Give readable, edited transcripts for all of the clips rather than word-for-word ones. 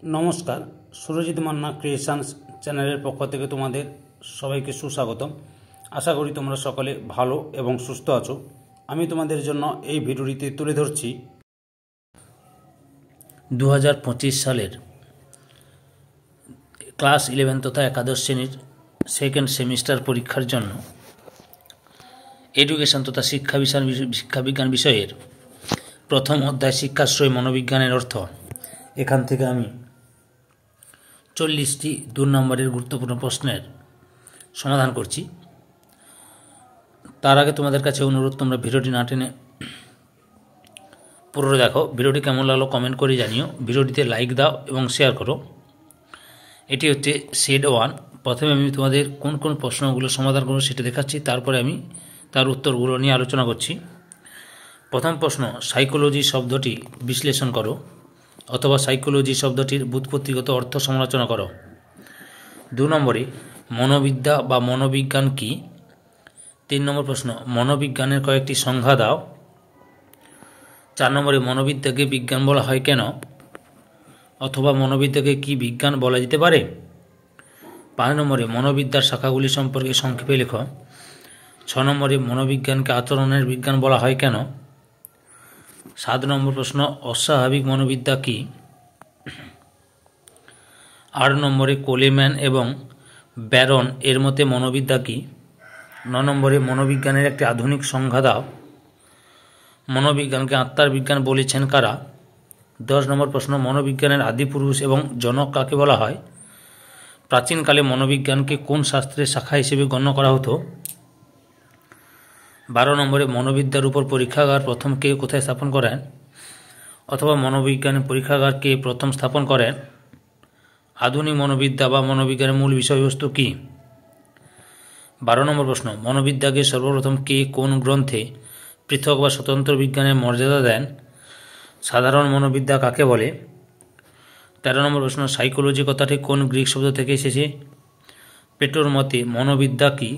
নমস্কার, সুরজিৎ মান্না ক্রিয়েশনস চ্যানেলের পক্ষ থেকে তোমাদের সবাইকে সুস্বাগতম। আশা করি তোমরা সকলে ভালো এবং সুস্থ আছো। আমি তোমাদের জন্য এই ভিডিওটিতে তুলে ধরছি 2025 সালের ক্লাস 11 তথা একাদশ শ্রেণীর সেকেন্ড সেমিস্টার পরীক্ষার জন্য এডুকেশন তথা শিক্ষাবিজ্ঞান বিষয়ের প্রথম অধ্যায় শিক্ষাশ্রয় মনোবিজ্ঞানের অর্থ। এখান থেকে আমি 40টি 2 নম্বরের গুরুত্বপূর্ণ প্রশ্নের সমাধান করছি। তার আগে তোমাদের কাছে অনুরোধ, তোমরা ভিডিওটি না টেনে পুরো দেখো। ভিডিওটি কেমন লাগলো কমেন্ট করে জানিও, ভিডিওটিতে লাইক দাও এবং শেয়ার করো। এটি হচ্ছে সেট 1। প্রথমে আমি তোমাদের কোন কোন প্রশ্নগুলো সমাধান করবো সেটা দেখাচ্ছি, তারপরে আমি তার উত্তরগুলো নিয়ে আলোচনা করছি। প্রথম প্রশ্ন, সাইকোলজি শব্দটি বিশ্লেষণ করো অথবা সাইকোলজি শব্দটির ব্যুৎপত্তিগত অর্থ সমালোচনা করো। 2 নম্বরে, মনোবিদ্যা বা মনোবিজ্ঞান কি? 3 নম্বর প্রশ্ন, মনোবিজ্ঞানের কয়েকটি সংজ্ঞা দাও। 4 নম্বরে, মনোবিদ্যাকে বিজ্ঞান বলা হয় কেন অথবা মনোবিদ্যাকে কি বিজ্ঞান বলা যেতে পারে? 5 নম্বরে, মনোবিদ্যার শাখাগুলি সম্পর্কে সংক্ষেপে লেখো। 6 নম্বরে, মনোবিজ্ঞানকে আচরণের বিজ্ঞান বলা হয় কেন? 7 নম্বর প্রশ্ন, অস্বাভাবিক মনোবিদ্যা কি? 8 নম্বরে, কোলেম্যান এবং ব্যারন এর মতে মনোবিদ্যা কি? 9 নম্বরে, মনোবিজ্ঞানের একটি আধুনিক সংজ্ঞা দাও। মনোবিজ্ঞানকে আত্মার বিজ্ঞান বলেছেন কারা? 10 নম্বর প্রশ্ন, মনোবিজ্ঞানের আদিপুরুষ এবং জনক কাকে বলা হয়? প্রাচীনকালে মনোবিজ্ঞানকে কোন শাস্ত্রের শাখা হিসেবে গণ্য করা হতো? 12 নম্বরে, মনোবিদ্যার উপর পরীক্ষাগার প্রথম কে কোথায় স্থাপন করেন অথবা মনোবিজ্ঞানের পরীক্ষাগার কে প্রথম স্থাপন করেন? আধুনিক মনোবিদ্যা বা মনোবিজ্ঞানের মূল বিষয়বস্তু কী? 12 নম্বর প্রশ্ন, মনোবিদ্যাকে সর্বপ্রথম কে কোন গ্রন্থে পৃথক বা স্বতন্ত্র বিজ্ঞানের মর্যাদা দেন? সাধারণ মনোবিদ্যা কাকে বলে? 13 নম্বর প্রশ্ন, সাইকোলজি কথাটি কোন গ্রিক শব্দ থেকে এসেছে? পেটোর মতে মনোবিদ্যা কী?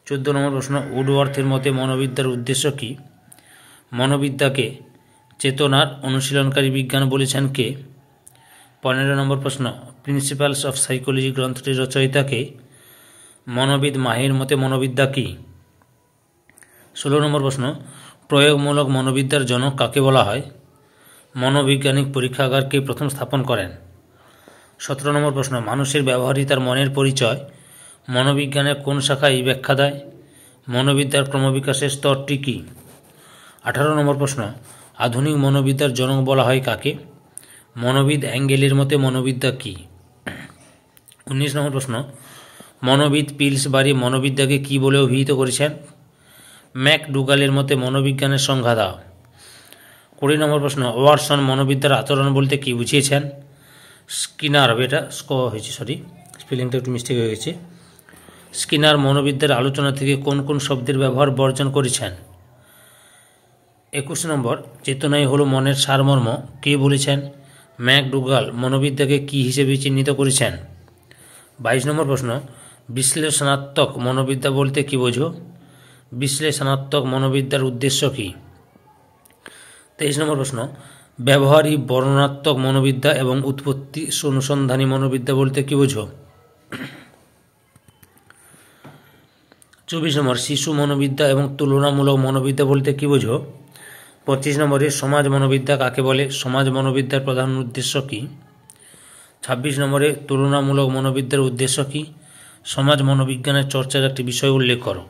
14 নম্বর প্রশ্ন, উডওয়ার্থের মতে মনোবিদ্যার উদ্দেশ্য কী? মনোবিদ্যাকে চেতনার অনুশীলনকারী বিজ্ঞান বলেছেন কে? 15 নম্বর প্রশ্ন, প্রিন্সিপালস অফ সাইকোলজি গ্রন্থটির রচয়িতা কে? মনোবিদ মাহির মতে মনোবিদ্যা কী? 16 নম্বর প্রশ্ন, প্রয়োগমূলক মনোবিদ্যার জনক কাকে বলা হয়? মনোবৈজ্ঞানিক পরীক্ষাগার কে প্রথম স্থাপন করেন? 17 নম্বর প্রশ্ন, মানুষের ব্যবহারিতার মনের পরিচয় মনোবিজ্ঞানের কোন শাখায় এই ব্যাখ্যা দেয়? মনোবিদ্যার ক্রমবিকাশের স্তরটি কী? 18 নম্বর প্রশ্ন, আধুনিক মনোবিদ্যার জনক বলা হয় কাকে? মনোবিদ অ্যাঙ্গেলের মতে মনোবিদ্যা কী? 19 নম্বর প্রশ্ন, মনোবিদ পিলসবারি মনোবিদ্যাকে কী বলে অভিহিত করেছেন? ম্যাকডুগালের মতে মনোবিজ্ঞানের সংজ্ঞা দাও। 20 নম্বর প্রশ্ন, ওয়াটসন মনোবিদ্যার আচরণ বলতে কী বুঝিয়েছেন? স্কিনার, এটা হয়েছে, স্পেলিংটা একটু মিস্টেক হয়ে গেছে। স্কিনার মনোবিদ্যার আলোচনা থেকে কোন কোন শব্দের ব্যবহার বর্জন করেছেন? 21 নম্বর, চেতনাই হলো মনের সারমর্ম কে বলেছেন? ম্যাকডুগাল মনোবিদ্যাকে কী হিসেবে চিহ্নিত করেছেন? 22 নম্বর প্রশ্ন, বিশ্লেষণাত্মক মনোবিদ্যা বলতে কী বোঝো? বিশ্লেষণাত্মক মনোবিদ্যার উদ্দেশ্য কী? 23 নম্বর প্রশ্ন, ব্যবহারিক বর্ণনাত্মক মনোবিদ্যা এবং উৎপত্তি অনুসন্ধানী মনোবিদ্যা বলতে কী বোঝো? 24 নম্বর, শিশু মনোবিদ্যা এবং তুলনামূলক মনোবিদ্যা বলতে কী বোঝো? 25 নম্বরে, সমাজ মনোবিদ্যা কাকে বলে? সমাজ মনোবিদ্যার প্রধান উদ্দেশ্য কী? 26 নম্বরে, তুলনামূলক মনোবিদ্যার উদ্দেশ্য কী? সমাজ মনোবিজ্ঞানের চর্চার একটি বিষয় উল্লেখ করো।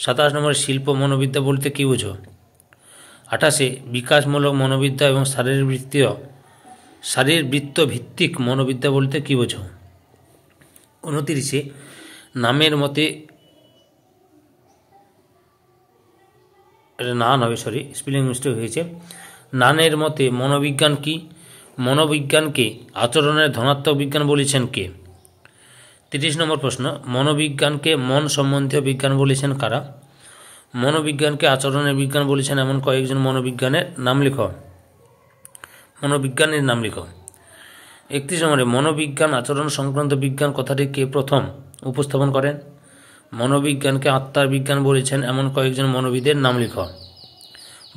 27 নম্বরে, শিল্প মনোবিদ্যা বলতে কী বোঝো? 28, বিকাশমূলক মনোবিদ্যা এবং শারীরবৃত্ত ভিত্তিক মনোবিদ্যা বলতে কী বোঝো? 29, নামের মতে স্পেলিং মিস্টেক হয়েছে। নানের মতে মনোবিজ্ঞান কি? মনোবিজ্ঞানকে আচরণের ধনাত্মক বিজ্ঞান বলেছেন কে? 30 নম্বর প্রশ্ন, মনোবিজ্ঞানকে মন সম্বন্ধীয় বিজ্ঞান বলেছেন কারা? মনোবিজ্ঞানকে আচরণের বিজ্ঞান বলেছেন এমন কয়েকজন মনোবিজ্ঞানের নাম লেখো। 31 নম্বরে, মনোবিজ্ঞান আচরণ সংক্রান্ত বিজ্ঞান কথাটি কে প্রথম উপস্থাপন করেন? মনোবিজ্ঞানকে আত্মার বিজ্ঞান বলেছেন এমন কয়েকজন মনোবিদের নাম লেখো।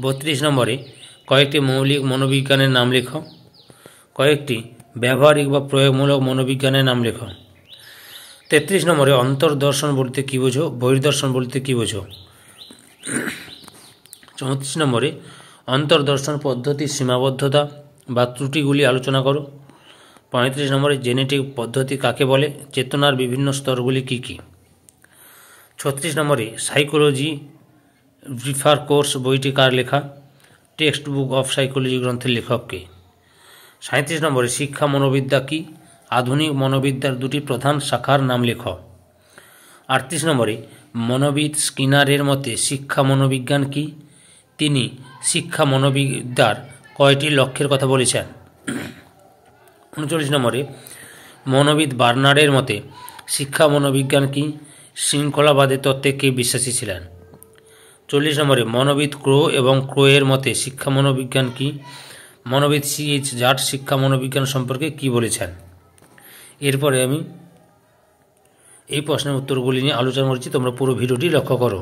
32 নম্বরে, কয়েকটি মৌলিক মনোবিজ্ঞানের নাম লেখো। কয়েকটি ব্যবহারিক বা প্রয়োগমূলক মনোবিজ্ঞানের নাম লেখো। 33 নম্বরে অন্তর্দর্শন বলতে কী বোঝো, বহির্দর্শন বলতে কী বোঝো। 34 নম্বরে অন্তর্দর্শন পদ্ধতির সীমাবদ্ধতা বা ত্রুটিগুলি আলোচনা করো। 35 নম্বরে জেনেটিক পদ্ধতি কাকে বলে, চেতনার বিভিন্ন স্তরগুলি কী কী। 36 নম্বরে সাইকোলজি রিফার কোর্স বইটি কার লেখা, টেক্সট বুক অফ সাইকোলজি গ্রন্থের লেখককে। 37 নম্বরে শিক্ষা মনোবিদ্যা কী, আধুনিক মনোবিদ্যার দুটি প্রধান শাখার নাম লেখ। 38 নম্বরে মনোবিদ স্কিনারের মতে শিক্ষা মনোবিজ্ঞান কী, তিনি শিক্ষা মনোবিদ্যার কয়টি লক্ষ্যের কথা বলেছেন। 39 নম্বরে মনোবিদ বার্নারের মতে শিক্ষা মনোবিজ্ঞান কী, শৃঙ্খলাবাদের তত্ত্বে কে বিশ্বাসী ছিলেন। 40 নম্বরে মনোবিদ ক্রো এবং ক্রোয়ের মতে শিক্ষা মনোবিজ্ঞান কী, মনোবিদ C.H. জাট শিক্ষা মনোবিজ্ঞান সম্পর্কে কী বলেছেন। এরপরে আমি এই প্রশ্নের উত্তরগুলি নিয়ে আলোচনা করছি, তোমরা পুরো ভিডিওটি লক্ষ্য করো।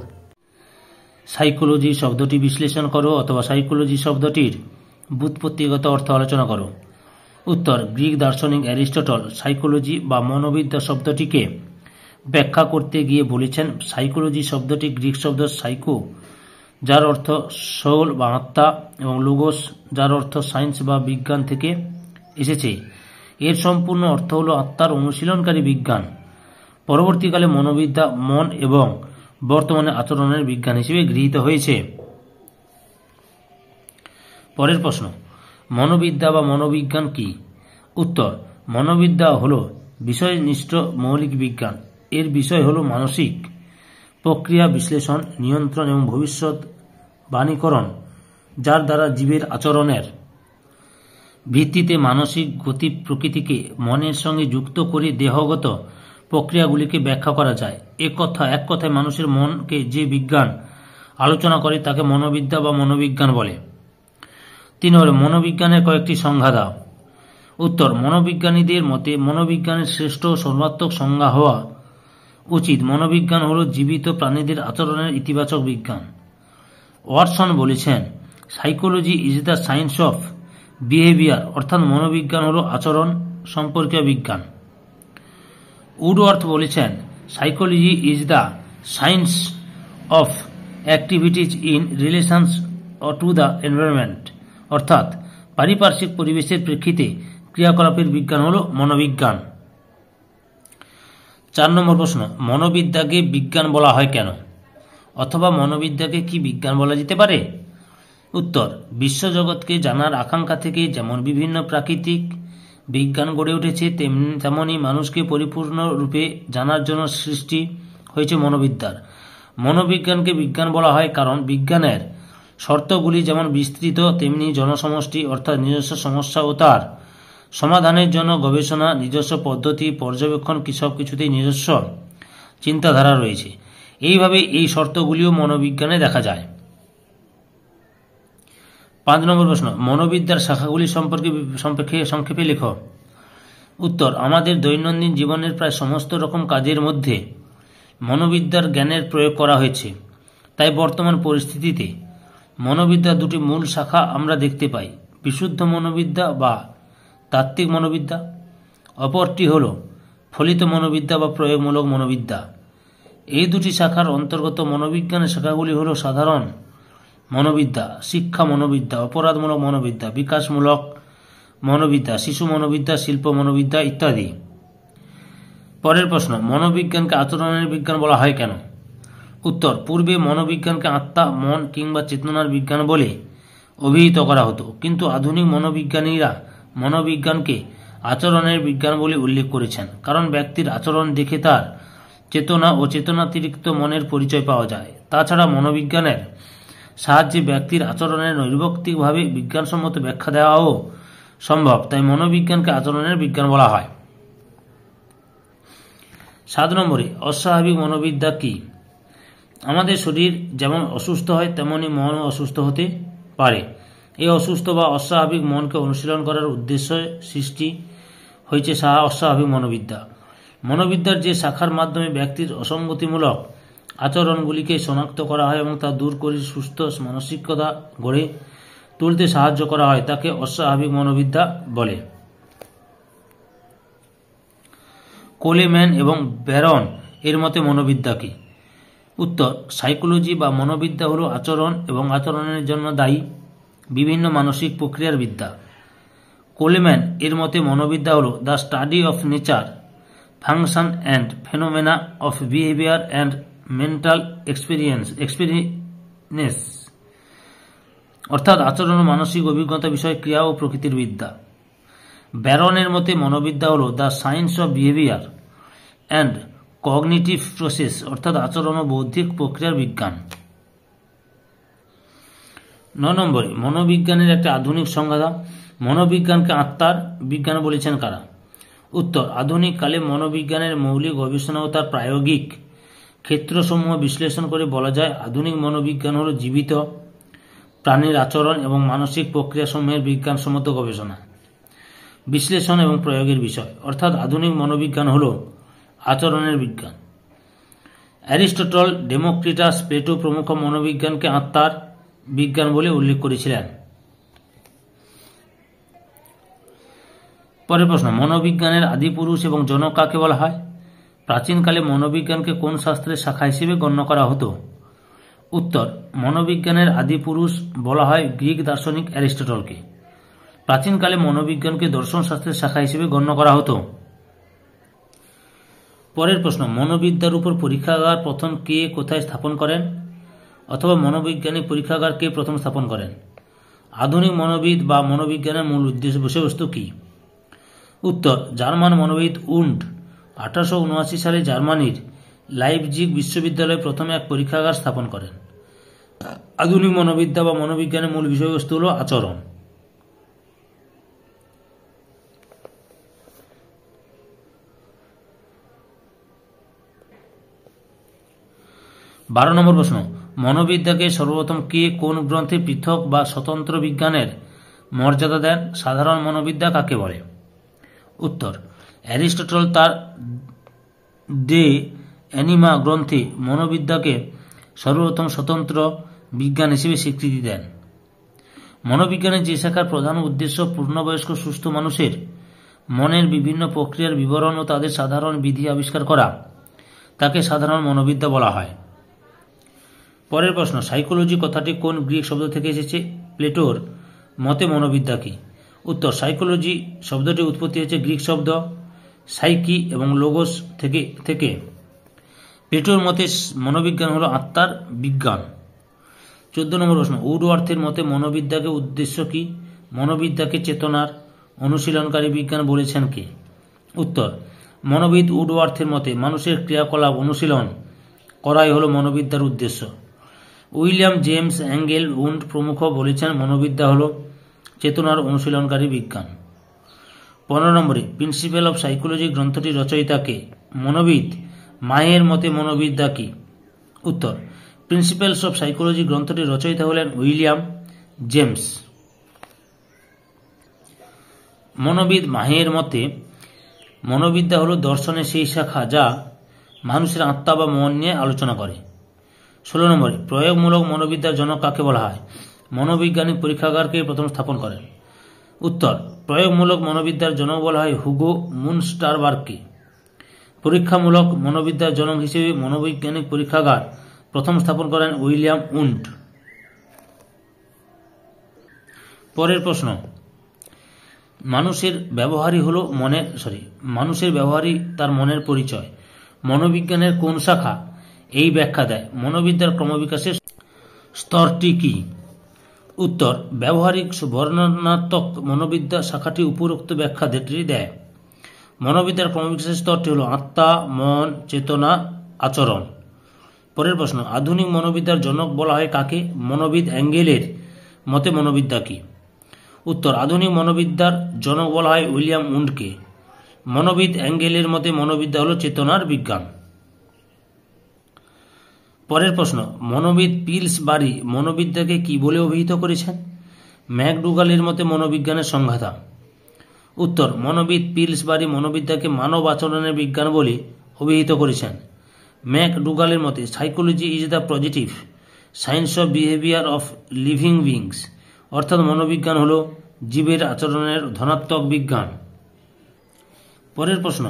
সাইকোলজি শব্দটি বিশ্লেষণ করো অথবা সাইকোলজি শব্দটির ব্যুৎপত্তিগত অর্থ আলোচনা করো। উত্তর, গ্রিক দার্শনিক অ্যারিস্টটল সাইকোলজি বা মনোবিদ্যা শব্দটিকে ব্যাখ্যা করতে গিয়ে বলেছেন, সাইকোলজি শব্দটি গ্রিক শব্দ সাইকো যার অর্থ সোল বা আত্মা এবং লোগোস যার অর্থ সায়েন্স বা বিজ্ঞান থেকে এসেছে। এর সম্পূর্ণ অর্থ হল আত্মার অনুশীলনকারী বিজ্ঞান। পরবর্তীকালে মনোবিদ্যা মন এবং বর্তমানে আচরণের বিজ্ঞান হিসেবে গৃহীত হয়েছে। পরের প্রশ্ন, মনোবিদ্যা বা মনোবিজ্ঞান কি? উত্তর, মনোবিদ্যা হল বিষয়নিষ্ঠ মৌলিক বিজ্ঞান। এর বিষয় হল মানসিক প্রক্রিয়া বিশ্লেষণ, নিয়ন্ত্রণ এবং ভবিষ্যৎ বাণীকরণ, যার দ্বারা জীবের আচরণের ভিত্তিতে মানসিক গতি প্রকৃতিকে মনের সঙ্গে যুক্ত করে দেহগত প্রক্রিয়াগুলিকে ব্যাখ্যা করা যায়। এক কথায় মানুষের মনকে যে বিজ্ঞান আলোচনা করে তাকে মনোবিদ্যা বা মনোবিজ্ঞান বলে। 3 হল মনোবিজ্ঞানের কয়েকটি সংজ্ঞা দাও। উত্তর, মনোবিজ্ঞানীদের মতে মনোবিজ্ঞানের শ্রেষ্ঠ ও সর্বাত্মক সংজ্ঞা হওয়া উচিত। মনোবিজ্ঞান হল জীবিত প্রাণীদের আচরণের ইতিবাচক বিজ্ঞান। ওয়াটসন বলেছেন, psychology is the science of behaviour, অর্থাৎ মনোবিজ্ঞান হল আচরণ সম্পর্কীয় বিজ্ঞান। উডওয়ার্থ বলেছেন, psychology is the science of activities in relations to the environment, অর্থাৎ পারিপার্শ্বিক পরিবেশের প্রেক্ষিতে ক্রিয়াকলাপের বিজ্ঞান হল মনোবিজ্ঞান। 4 নম্বর প্রশ্ন, মনোবিদ্যাকে বিজ্ঞান বলা হয় কেন, অথবা মনোবিদ্যাকে কি বিজ্ঞান বলা যেতে পারে? উত্তর, বিশ্বজগৎকে জানার আকাঙ্ক্ষা থেকে যেমন বিভিন্ন প্রাকৃতিক বিজ্ঞান গড়ে উঠেছে, তেমনি মানুষকে পরিপূর্ণ রূপে জানার জন্য সৃষ্টি হয়েছে মনোবিদ্যার। মনোবিজ্ঞানকে বিজ্ঞান বলা হয় কারণ বিজ্ঞানের শর্তগুলি যেমন বিস্তৃত তেমনি জনসমষ্টি, অর্থাৎ নিজস্ব সমস্যা ও তার সমাধানের জন্য গবেষণা, নিজস্ব পদ্ধতি, পর্যবেক্ষণ সব কিছুতেই নিজস্ব চিন্তাধারা রয়েছে। এইভাবে এই শর্তগুলিও মনোবিজ্ঞানে দেখা যায়। 5 নম্বর প্রশ্ন, মনোবিদ্যার শাখাগুলি সম্পর্কে সংক্ষেপে লেখো। উত্তর, আমাদের দৈনন্দিন জীবনের প্রায় সমস্ত রকম কাজের মধ্যে মনোবিদ্যার জ্ঞানের প্রয়োগ করা হয়েছে। তাই বর্তমান পরিস্থিতিতে মনোবিদ্যার দুটি মূল শাখা আমরা দেখতে পাই, বিশুদ্ধ মনোবিদ্যা বা তাত্ত্বিক মনোবিদ্যা, অপরটি হল ফলিত মনোবিদ্যা বা প্রয়োগমূলক মনোবিদ্যা। এই দুটি শাখার অন্তর্গত মনোবিজ্ঞানের শাখাগুলি হল সাধারণ মনোবিদ্যা, শিক্ষা মনোবিদ্যা, অপরাধমূলক মনোবিদ্যা, বিকাশমূলক মনোবিদ্যা, শিশু মনোবিদ্যা, শিল্প মনোবিদ্যা ইত্যাদি। পরের প্রশ্ন, মনোবিজ্ঞানকে আচরণের বিজ্ঞান বলা হয় কেন? উত্তর, পূর্বে মনোবিজ্ঞানকে আত্মা, মন কিংবা চেতনার বিজ্ঞান বলে অভিহিত করা হতো, কিন্তু আধুনিক মনোবিজ্ঞানীরা মনোবিজ্ঞানকে আচরণের বিজ্ঞান বলে উল্লেখ করেছেন, কারণ ব্যক্তির আচরণ দেখে তার চেতনা ও চেতনাতিরিক্ত মনের পরিচয় পাওয়া যায়। তাছাড়া মনোবিজ্ঞানের সাহায্যে ব্যক্তির আচরণের নৈর্ব্যক্তিকভাবে বিজ্ঞানসম্মত ব্যাখ্যা দেওয়াও সম্ভব, তাই মনোবিজ্ঞানকে আচরণের বিজ্ঞান বলা হয়। 7 নম্বরে অস্বাভাবিক মনোবিদ্যা কি? আমাদের শরীর যেমন অসুস্থ হয় তেমনি মনও অসুস্থ হতে পারে। এই অসুস্থ বা অস্বাভাবিক মনকে অনুশীলন করার উদ্দেশ্যে সৃষ্টি হয়েছে অস্বাভাবিক মনোবিদ্যা। মনোবিদ্যার যে শাখার মাধ্যমে ব্যক্তির অসঙ্গতিমূলক আচরণগুলিকে শনাক্ত করা হয় এবং তা দূর করে সুস্থ মানসিকতা গড়ে তুলতে সাহায্য করা হয় তাকে অস্বাভাবিক মনোবিদ্যা বলে। কোলেম্যান এবং ব্যারন এর মতে মনোবিদ্যা কি? উত্তর, সাইকোলজি বা মনোবিদ্যা হল আচরণ এবং আচরণের জন্য দায়ী বিভিন্ন মানসিক প্রক্রিয়ার বিদ্যা। কোলেম্যান এর মতে মনোবিদ্যা হল the study of nature, function and phenomena of behaviour and mental experience, অর্থাৎ আচরণ ও মানসিক অভিজ্ঞতা বিষয় ক্রিয়া ও প্রকৃতির বিদ্যা। ব্যারনের মতে মনোবিদ্যা হল the science of behaviour and cognitive process, অর্থাৎ আচরণ ও বৌদ্ধিক প্রক্রিয়ার বিজ্ঞান। 9 নম্বরে মনোবিজ্ঞানের একটা আধুনিক সংজ্ঞা দাও। মনোবিজ্ঞানকে আত্মার বিজ্ঞান বলেছেন কারা? উত্তর, আধুনিক কালে মনোবিজ্ঞানের মৌলিক গবেষণা ও তার প্রায়োগিক ক্ষেত্রসমূহ বিশ্লেষণ করে বলা যায় আধুনিক মনোবিজ্ঞান হল জীবিত প্রাণীর আচরণ এবং মানসিক প্রক্রিয়াসমূহের বিজ্ঞানসম্মত গবেষণা, বিশ্লেষণ এবং প্রয়োগের বিষয়, অর্থাৎ আধুনিক মনোবিজ্ঞান হল আচরণের বিজ্ঞান। অ্যারিস্টটল, ডেমোক্রিটাস, প্লেটো প্রমুখ মনোবিজ্ঞানকে আত্মার বিজ্ঞান বলে উল্লেখ করেছিলেন। পরের প্রশ্ন, মনোবিজ্ঞানের আদিপুরুষ এবং জনক কাকে বলা হয়? প্রাচীনকালে মনোবিজ্ঞানকে কোন শাস্ত্রের শাখা হিসেবে গণ্য করা হতো? উত্তর, মনোবিজ্ঞানের আদিপুরুষ বলা হয় গ্রিক দার্শনিক অ্যারিস্টটলকে। প্রাচীনকালে মনোবিজ্ঞানকে দর্শন শাস্ত্রের শাখা হিসেবে গণ্য করা হতো। পরের প্রশ্ন, মনোবিদ্যার উপর পরীক্ষাগার প্রথম কে কোথায় স্থাপন করেন? অথবা মনোবৈজ্ঞানিক পরীক্ষাগার কে প্রথম স্থাপন করেন? আধুনিক মনোবিদ বা মনোবিজ্ঞানের মূল উদ্দেশ্য বিষয়বস্তু কি? উত্তর, জার্মান মনোবিদ উন্ড 1879 সালে জার্মানির লাইপজিগ বিশ্ববিদ্যালয়ে প্রথমে এক পরীক্ষাগার স্থাপন করেন। আধুনিক মনোবিদ্যা বা মনোবিজ্ঞানের মূল বিষয়বস্তু হল আচরণ। বারো নম্বর প্রশ্ন, মনোবিদ্যাকে সর্বপ্রথম কে কোন গ্রন্থে পৃথক বা স্বতন্ত্র বিজ্ঞানের মর্যাদা দেন? সাধারণ মনোবিদ্যা কাকে বলে? উত্তর, অ্যারিস্টটল তার ডে অ্যানিমা গ্রন্থে মনোবিদ্যাকে সর্বপ্রথম স্বতন্ত্র বিজ্ঞান হিসেবে স্বীকৃতি দেন। মনোবিজ্ঞানের যে শাখার প্রধান উদ্দেশ্য পূর্ণবয়স্ক সুস্থ মানুষের মনের বিভিন্ন প্রক্রিয়ার বিবরণ ও তাদের সাধারণ বিধি আবিষ্কার করা, তাকে সাধারণ মনোবিদ্যা বলা হয়। পরের প্রশ্ন, সাইকোলজি কথাটি কোন গ্রিক শব্দ থেকে এসেছে? প্লেটোর মতে মনোবিদ্যা কি? উত্তর, সাইকোলজি শব্দটির উৎপত্তি হয়েছে গ্রিক শব্দ সাইকি এবং লোগোস থেকে। প্লেটোর মতে মনোবিজ্ঞান হল আত্মার বিজ্ঞান। 14 নম্বর প্রশ্ন, উডওয়ার্থের মতে মনোবিদ্যাকে উদ্দেশ্য কি? মনোবিদ্যাকে চেতনার অনুশীলনকারী বিজ্ঞান বলেছেন কে? উত্তর, মনোবিদ উডওয়ার্থের মতে মানুষের ক্রিয়াকলাপ অনুশীলন করাই হল মনোবিদ্যার উদ্দেশ্য। উইলিয়াম জেমস অ্যাঙ্গেল উন্ড প্রমুখ বলেছেন মনোবিদ্যা হল চেতনার অনুশীলনকারী বিজ্ঞান। 15 নম্বরে প্রিন্সিপাল অফ সাইকোলজি গ্রন্থটির রচয়িতা কে? মনোবিদ মায়ের মতে মনোবিদ্যা কি? উত্তর, প্রিন্সিপালস অফ সাইকোলজি গ্রন্থটির রচয়িতা হলেন উইলিয়াম জেমস। মনোবিদ মাহের মতে মনোবিদ্যা হল দর্শনের সেই শাখা যা মানুষের আত্মা বা মন নিয়ে আলোচনা করে। 16 নম্বরে প্রয়োগমূলক মনোবিদ্যার জনক কাকে বলা হয়? মনোবৈজ্ঞানিক পরীক্ষাগারকে প্রথম স্থাপন করেন। উত্তর, প্রয়োগমূলক মনোবিদ্যার জনক বলা হয় হুগো মুনস্টারবার্গকে। পরীক্ষামূলক মনোবিদ্যার জনক হিসেবে মনোবৈজ্ঞানিক পরীক্ষাগার প্রথম স্থাপন করেন উইলিয়াম উন্ড। পরের প্রশ্ন, মানুষের ব্যবহারই তার মনের পরিচয়। মনোবিজ্ঞানের কোন শাখা এই ব্যাখ্যা দেয়? মনোবিদ্যার ক্রমবিকাশের স্তরটি কি? উত্তর, ব্যবহারিক বর্ণনাত্মক মনোবিদ্যা শাখাটি উপরোক্ত ব্যাখ্যা দেয়। মনোবিদ্যার ক্রমবিকাশের স্তরটি হল আত্মা, মন, চেতনা, আচরণ। পরের প্রশ্ন, আধুনিক মনোবিদ্যার জনক বলা হয় কাকে? মনোবিদ অ্যাঙ্গেলের মতে মনোবিদ্যা কি? উত্তর, আধুনিক মনোবিদ্যার জনক বলা হয় উইলিয়াম উন্ডকে। মনোবিদ অ্যাঙ্গেলের মতে মনোবিদ্যা হল চেতনার বিজ্ঞান। পরের প্রশ্ন, মনোবিদ পিলসবারি মনোবিদ্যাকে কি বলে অভিহিত করেছেন? ম্যাকডুগালের মতে মনোবিজ্ঞানের সংজ্ঞা দাও। উত্তর, মনোবিদ পিলসবারি মনোবিদ্যাকে মানব আচরণের বিজ্ঞান বলে অভিহিত করেছেন। ম্যাকডুগালের মতে psychology is the positive science of behaviour of living beings, অর্থাৎ মনোবিজ্ঞান হল জীবের আচরণের ধনাত্মক বিজ্ঞান। পরের প্রশ্ন,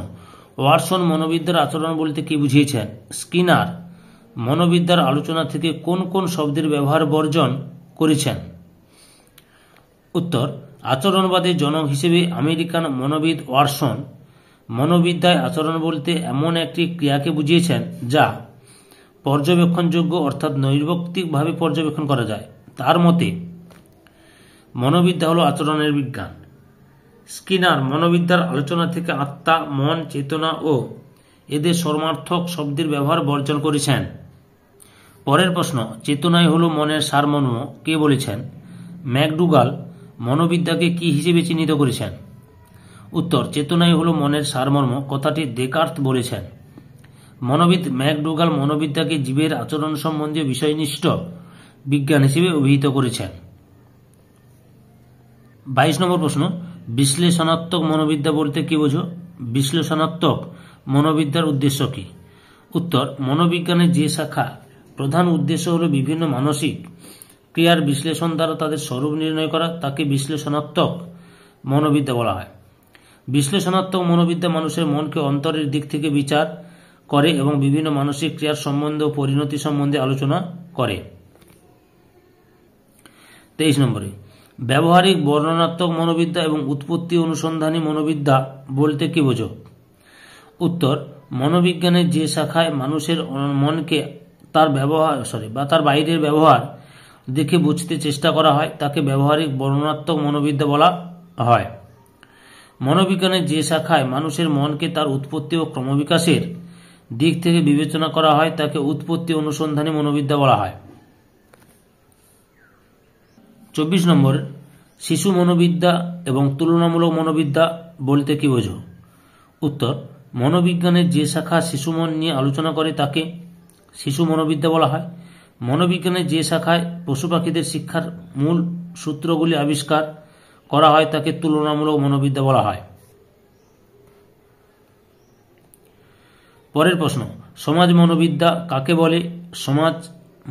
ওয়াটসন মনোবিদ্যার আচরণ বলতে কি বুঝিয়েছেন? স্কিনার মনোবিদ্যার আলোচনা থেকে কোন কোন শব্দের ব্যবহার বর্জন করেছেন? উত্তর, আচরণবাদের জনক হিসেবে আমেরিকান মনোবিদ ওয়াটসন মনোবিদ্যায় আচরণ বলতে এমন একটি ক্রিয়াকে বুঝিয়েছেন যা পর্যবেক্ষণযোগ্য অর্থাৎ নৈর্ব্যক্তিকভাবে পর্যবেক্ষণ করা যায়। তার মতে মনোবিদ্যা হল আচরণের বিজ্ঞান। স্কিনার মনোবিদ্যার আলোচনা থেকে আত্মা, মন, চেতনা ও এদের সমার্থক শব্দের ব্যবহার বর্জন করেছেন। পরের প্রশ্ন, চেতনাই হল মনের সারমর্ম কে বলেছেন? ম্যাকডুগাল মনোবিদ্যাকে কি হিসেবে চিহ্নিত করেছেন? উত্তর, চেতনাই হল মনের সারমর্ম কথাটি দেকার্ত বলেছেন। মনোবিদ ম্যাকডুগাল মনোবিদ্যাকে জীবের আচরণ সম্বন্ধীয় বিষয়নিষ্ঠ বিজ্ঞান হিসেবে অভিহিত করেছেন। 22 নম্বর প্রশ্ন, বিশ্লেষণাত্মক মনোবিদ্যা বলতে কি বোঝো? বিশ্লেষণাত্মক মনোবিদ্যার উদ্দেশ্য কি? উত্তর, মনোবিজ্ঞানের যে শাখা প্রধান উদ্দেশ্য হল বিভিন্ন মানসিক ক্রিয়ার বিশ্লেষণ দ্বারা তাদের স্বরূপ নির্ণয় করা তাকে বিশ্লেষণাত্মক মনোবিদ্যা বলা হয়। বিশ্লেষণাত্মক মনোবিদ্যা মানুষের মনকে অন্তরের দিক থেকে বিচার করে এবং বিভিন্ন মানসিক ক্রিয়ার সম্বন্ধে ও পরিণতি সম্বন্ধে আলোচনা করে। 23 নম্বরে, ব্যবহারিক বর্ণনাত্মক মনোবিদ্যা এবং উৎপত্তি অনুসন্ধানী মনোবিদ্যা বলতে কি বোঝো? উত্তর, মনোবিজ্ঞানের যে শাখায় মানুষের মনকে তার বাইরের ব্যবহার দেখে বুঝতে চেষ্টা করা হয় তাকে ব্যবহারিক বর্ণনাত্মক মনোবিদ্যা বলা হয়। মনোবিজ্ঞানের যে শাখায় মানুষের মনকে তার উৎপত্তি ও ক্রমবিকাশের দিক থেকে বিবেচনা করা হয় তাকে উৎপত্তি অনুসন্ধানী মনোবিদ্যা বলা হয়। 24 নম্বর, শিশু মনোবিদ্যা এবং তুলনামূলক মনোবিদ্যা বলতে কি বোঝো? উত্তর, মনোবিজ্ঞানের যে শাখা শিশু মন নিয়ে আলোচনা করে তাকে শিশু মনোবিদ্যা বলা হয়। মনোবিজ্ঞানের যে শাখায় পশু পাখিদের শিক্ষার মূল সূত্রগুলি আবিষ্কার করা হয় তাকে তুলনামূলক মনোবিদ্যা বলা হয়। পরের প্রশ্ন, সমাজ মনোবিদ্যা কাকে বলে? সমাজ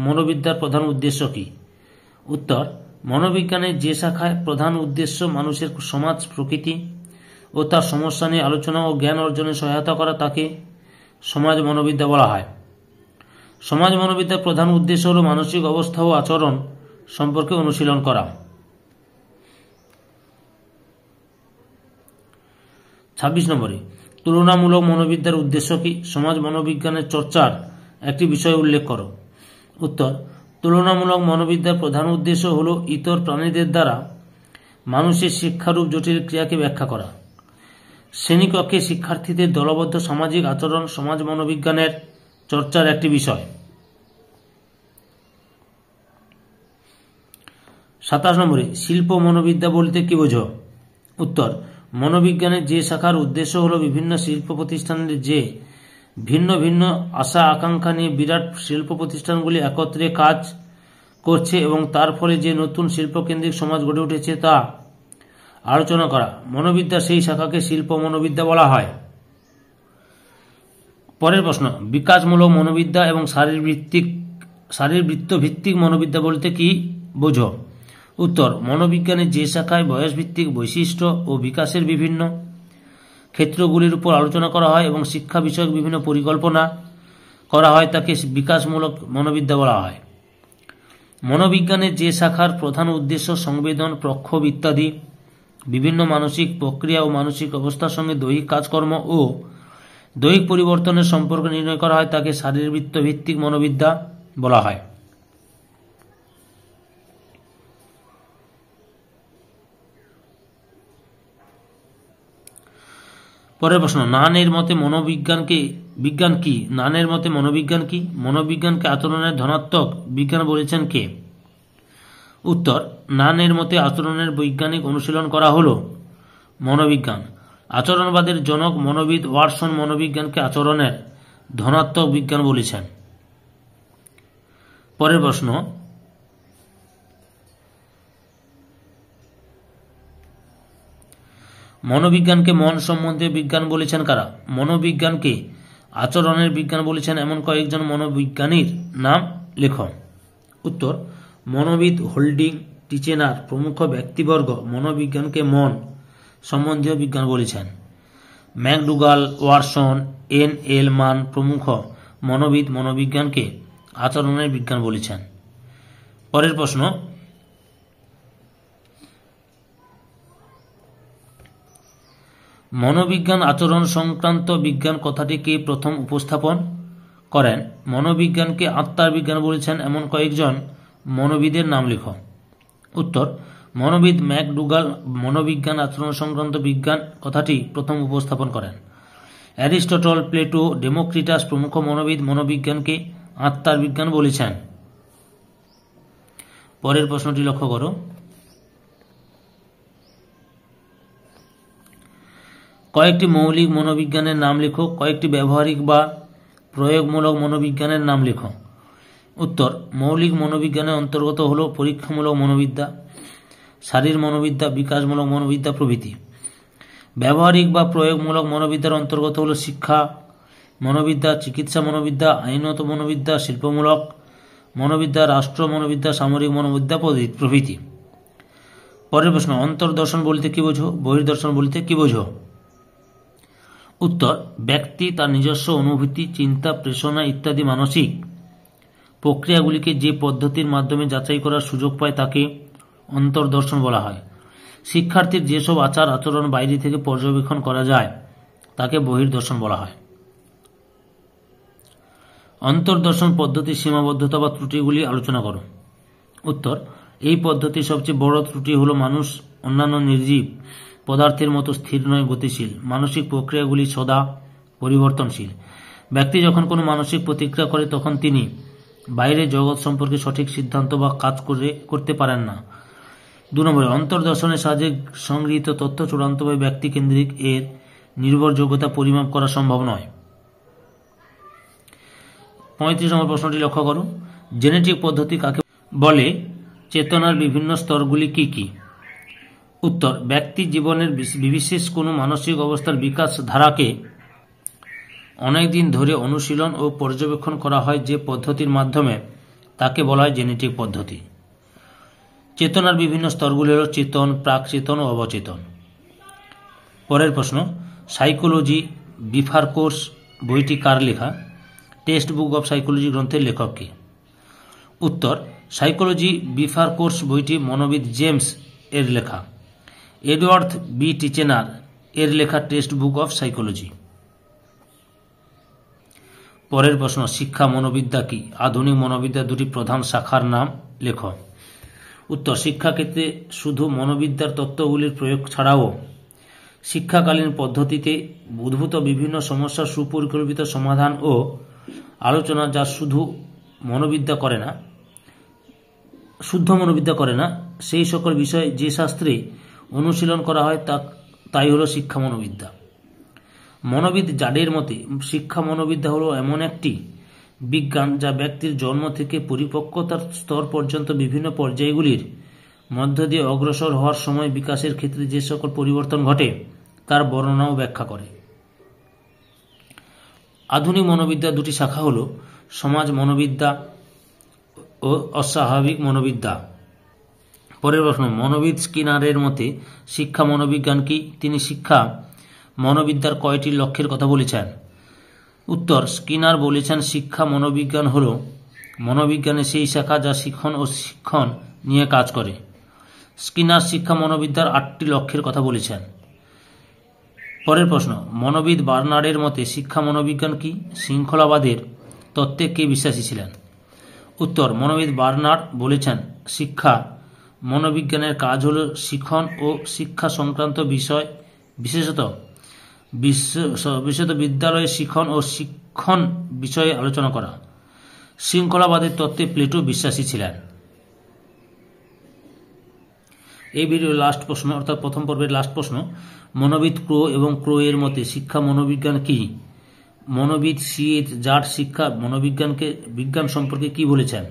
মনোবিদ্যার প্রধান উদ্দেশ্য কি? উত্তর, মনোবিজ্ঞানের যে শাখায় প্রধান উদ্দেশ্য মানুষের সমাজ, প্রকৃতি ও তার সমস্যা নিয়ে আলোচনা ও জ্ঞান অর্জনে সহায়তা করা তাকে সমাজ মনোবিদ্যা বলা হয়। সমাজ মনোবিদ্যার প্রধান উদ্দেশ্য হল মানসিক অবস্থা ও আচরণ সম্পর্কে অনুশীলন করা। 26 নম্বরে, তুলনামূলক মনোবিদ্যার উদ্দেশ্য কি? সমাজ মনোবিজ্ঞানের চর্চার একটি বিষয় উল্লেখ করো। উত্তর, তুলনামূলক মনোবিদ্যার প্রধান উদ্দেশ্য হল ইতর প্রাণীদের দ্বারা মানুষের শিক্ষারূপ জটিল ক্রিয়াকে ব্যাখ্যা করা। শ্রেণীকক্ষে শিক্ষার্থীদের দলবদ্ধ সামাজিক আচরণ সমাজ মনোবিজ্ঞানের চর্চার একটি বিষয়। 27 নম্বরে, শিল্প মনোবিদ্যা বলতে কি বোঝো? উত্তর, মনোবিজ্ঞানের যে শাখার উদ্দেশ্য হল বিভিন্ন শিল্প প্রতিষ্ঠানের যে ভিন্ন ভিন্ন আশা আকাঙ্ক্ষা নিয়ে বিরাট শিল্প প্রতিষ্ঠানগুলি একত্রে কাজ করছে এবং তার ফলে যে নতুন শিল্পকেন্দ্রিক সমাজ গড়ে উঠেছে তা আলোচনা করা। মনোবিদ্যা সেই শাখাকে শিল্প মনোবিদ্যা বলা হয়। পরের প্রশ্ন, বিকাশমূলক মনোবিদ্যা এবং শারীরবৃত্ত ভিত্তিক মনোবিদ্যা বলতে কি বোঝো? উত্তর, মনোবিজ্ঞানের যে শাখায় বয়সভিত্তিক বৈশিষ্ট্য ও বিকাশের বিভিন্ন ক্ষেত্রগুলির উপর আলোচনা করা হয় এবং শিক্ষা বিষয়ক বিভিন্ন পরিকল্পনা করা হয় তাকে বিকাশমূলক মনোবিদ্যা বলা হয়। মনোবিজ্ঞানের যে শাখার প্রধান উদ্দেশ্য সংবেদন, প্রক্ষোভ ইত্যাদি বিভিন্ন মানসিক প্রক্রিয়া ও মানসিক অবস্থার সঙ্গে দৈহিক কাজকর্ম ও দৈহিক পরিবর্তনের সম্পর্ক নির্ণয় করা হয় তাকে শারীরবৃত্ত ভিত্তিক মনোবিদ্যা বলা হয়। পরের প্রশ্ন, নানের মতে বিজ্ঞান কি? নানের মতে মনোবিজ্ঞান কি? মনোবিজ্ঞানকে আচরণের ধনাত্মক বিজ্ঞান বলেছেন কে? উত্তর, নানের মতে আচরণের বৈজ্ঞানিক অনুশীলন করা হল মনোবিজ্ঞান। আচরণবাদের জনক মনোবিদ ওয়াটসন মনোবিজ্ঞানকে আচরণের ধনাত্মক বিজ্ঞান বলেছেন। পরের প্রশ্ন, মনোবিজ্ঞানকে মন সম্বন্ধীয় বিজ্ঞান বলেছেন কারা? মনোবিজ্ঞানকে আচরণের বিজ্ঞান বলেছেন এমন কয়েকজন মনোবিজ্ঞানীর নাম লেখ। উত্তর, মনোবিদ হোল্ডিং, টিচেনার প্রমুখ ব্যক্তিবর্গ মনোবিজ্ঞানকে মন সম্বন্ধীয় বিজ্ঞান বলেছেন। McDougall, Watson, N L. মান প্রমুখ মনোবিদ মনোবিজ্ঞানকে আচরণের বিজ্ঞান বলেছেন। পরের প্রশ্ন, মনোবিজ্ঞান আচরণ সংক্রান্ত বিজ্ঞান কথাটি কে প্রথম উপস্থাপন করেন? মনোবিজ্ঞানকে আত্মার বিজ্ঞান বলেছেন এমন কয়েকজন মনোবিদের নাম লেখো। উত্তর, মনোবিদ ম্যাকডুগাল মনোবিজ্ঞান আচরণ সংক্রান্ত বিজ্ঞান কথাটি প্রথম উপস্থাপন করেন। অ্যারিস্টটল, প্লেটো, ডেমোক্রিটাস প্রমুখ মনোবিদ মনোবিজ্ঞানকে আত্মার বিজ্ঞান বলেছেন। পরের প্রশ্নটি লক্ষ্য করো। কয়েকটি মৌলিক মনোবিজ্ঞানের নাম লেখো। কয়েকটি ব্যবহারিক বা প্রয়োগমূলক মনোবিজ্ঞানের নাম লেখো। উত্তর, মৌলিক মনোবিজ্ঞানের অন্তর্গত হল পরীক্ষামূলক মনোবিদ্যা, শারীর মনোবিদ্যা, বিকাশমূলক মনোবিদ্যা প্রভৃতি। ব্যবহারিক বা প্রয়োগমূলক মনোবিদ্যার অন্তর্গত হল শিক্ষা মনোবিদ্যা, চিকিৎসা মনোবিদ্যা, আইনত মনোবিদ্যা, শিল্পমূলক মনোবিদ্যা, রাষ্ট্র মনোবিদ্যা, সামরিক মনোবিদ্যা প্রভৃতি। পরের প্রশ্ন, অন্তর্দর্শন বলতে কি বোঝো? বহির্দর্শন বলতে কি বোঝো? উত্তর, ব্যক্তি তার নিজস্ব অনুভূতি, চিন্তা, প্রেরণা ইত্যাদি মানসিক প্রক্রিয়াগুলিকে যে পদ্ধতির মাধ্যমে যাচাই করার সুযোগ পায় তাকে অন্তর্দর্শন বলা হয়। শিক্ষার্থীর যেসব আচার আচরণ বাইরে থেকে পর্যবেক্ষণ করা যায় তাকে বহির্দর্শন বলা হয়। অন্তর্দর্শন পদ্ধতির সীমাবদ্ধতা বা ত্রুটিগুলি আলোচনা করো। উত্তর, এই পদ্ধতির সবচেয়ে বড় ত্রুটি হল মানুষ অন্যান্য নির্জীব পদার্থের মতো স্থির নয়, গতিশীল। মানসিক প্রক্রিয়াগুলি সদা পরিবর্তনশীল। ব্যক্তি যখন কোনো মানসিক প্রতিক্রিয়া করে তখন তিনি বাইরের জগৎ সম্পর্কে সঠিক সিদ্ধান্ত বা কাজ করতে পারেন না। 2 নম্বরে, অন্তর্দর্শনের সাহায্যে সংগৃহীত তথ্য চূড়ান্তভাবে ব্যক্তিকেন্দ্রিক, এর নির্ভরযোগ্যতা পরিমাপ করা সম্ভব নয়। 35 নম্বর প্রশ্নটি লক্ষ্য করো। জেনেটিক পদ্ধতি কাকে বলে? চেতনার বিভিন্ন স্তরগুলি কি কি? উত্তর, ব্যক্তি জীবনের বিশেষ কোনো মানসিক অবস্থার বিকাশ ধারাকে অনেকদিন ধরে অনুশীলন ও পর্যবেক্ষণ করা হয় যে পদ্ধতির মাধ্যমে তাকে বলা হয় জেনেটিক পদ্ধতি। চেতনার বিভিন্ন স্তরগুলি হল চেতন, প্রাক-চেতন ও অবচেতন। পরের প্রশ্ন, সাইকোলজি বিফার কোর্স বইটি কার লেখা? টেক্সট বুক অব সাইকোলজি গ্রন্থের লেখক কে? উত্তর, সাইকোলজি বিফার কোর্স বইটি মনোবিদ জেমস এর লেখা। Edward B. টিচেনার এর লেখা টেক্সট বুক অব সাইকোলজি। পরের প্রশ্ন, শিক্ষা মনোবিদ্যা কি? আধুনিক মনোবিদ্যার 2টি প্রধান শাখার নাম লেখ। উত্তর, শিক্ষাক্ষেত্রে শুধু মনোবিদ্যার তত্ত্বগুলির প্রয়োগ ছাড়াও শিক্ষাকালীন পদ্ধতিতে উদ্ভূত বিভিন্ন সমস্যার সুপরিকল্পিত সমাধান ও আলোচনা যা শুদ্ধ মনোবিদ্যা করে না সেই সকল বিষয় যে শাস্ত্রে অনুশীলন করা হয় তাই হল শিক্ষা মনোবিদ্যা। মনোবিদ জাডের মতে শিক্ষা মনোবিদ্যা হল এমন একটি বিজ্ঞান যা ব্যক্তির জন্ম থেকে পরিপক্কতার স্তর পর্যন্ত বিভিন্ন পর্যায়গুলির মধ্য দিয়ে অগ্রসর হওয়ার সময় বিকাশের ক্ষেত্রে যে সকল পরিবর্তন ঘটে তার বর্ণনা ও ব্যাখ্যা করে। আধুনিক মনোবিদ্যার 2টি শাখা হল সমাজ মনোবিদ্যা ও অস্বাভাবিক মনোবিদ্যা। পরের প্রশ্ন, মনোবিদ স্কিনারের মতে শিক্ষা মনোবিজ্ঞান কি? তিনি শিক্ষা মনোবিদ্যার কয়টি লক্ষ্যের কথা বলেছেন? উত্তর, স্কিনার বলেছেন শিক্ষা মনোবিজ্ঞান হল মনোবিজ্ঞানের সেই শাখা যা শিখন ও শিক্ষণ নিয়ে কাজ করে। স্কিনার শিক্ষা মনোবিদ্যার 8টি লক্ষ্যের কথা বলেছেন। পরের প্রশ্ন, মনোবিদ বার্নার্ডের মতে শিক্ষা মনোবিজ্ঞান কি? শৃঙ্খলাবাদের তত্ত্বে কে বিশ্বাসী ছিলেন? উত্তর, মনোবিদ বার্নার্ড বলেছেন শিক্ষা মনোবিজ্ঞানের কাজ হল শিখন ও শিক্ষা সংক্রান্ত বিষয়, বিশেষত বিদ্যালয়ে শিখন ও শিক্ষণ বিষয়ে আলোচনা করা। শৃঙ্খলাবাদের তত্ত্বে প্লেটো বিশ্বাসী ছিলেন। এই ভিডিওর লাস্ট প্রশ্ন, অর্থাৎ প্রথম পর্বের লাস্ট প্রশ্ন, মনোবিদ ক্রো এবং ক্রো এর মতে শিক্ষা মনোবিজ্ঞান কি? মনোবিদ সি.এইচ. জাড শিক্ষা মনোবিজ্ঞানকে বিজ্ঞান সম্পর্কে কি বলেছেন?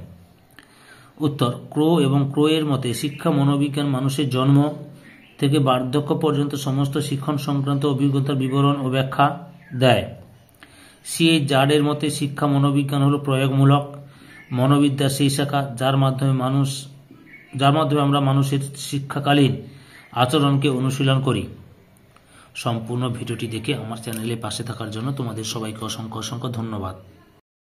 উত্তর, ক্রো এবং ক্রো এর মতে শিক্ষা মনোবিজ্ঞান মানুষের জন্ম থেকে বার্ধক্য পর্যন্ত সমস্ত শিক্ষণ সংক্রান্ত অভিজ্ঞতার বিবরণ ও ব্যাখ্যা দেয়। সি.এইচ. জাডের মতে শিক্ষা মনোবিজ্ঞান হল প্রয়োগমূলক মনোবিদ্যার সেই শাখা যার মাধ্যমে আমরা মানুষের শিক্ষাকালীন আচরণকে অনুশীলন করি। সম্পূর্ণ ভিডিওটি দেখে আমার চ্যানেলে পাশে থাকার জন্য তোমাদের সবাইকে অসংখ্য অসংখ্য ধন্যবাদ।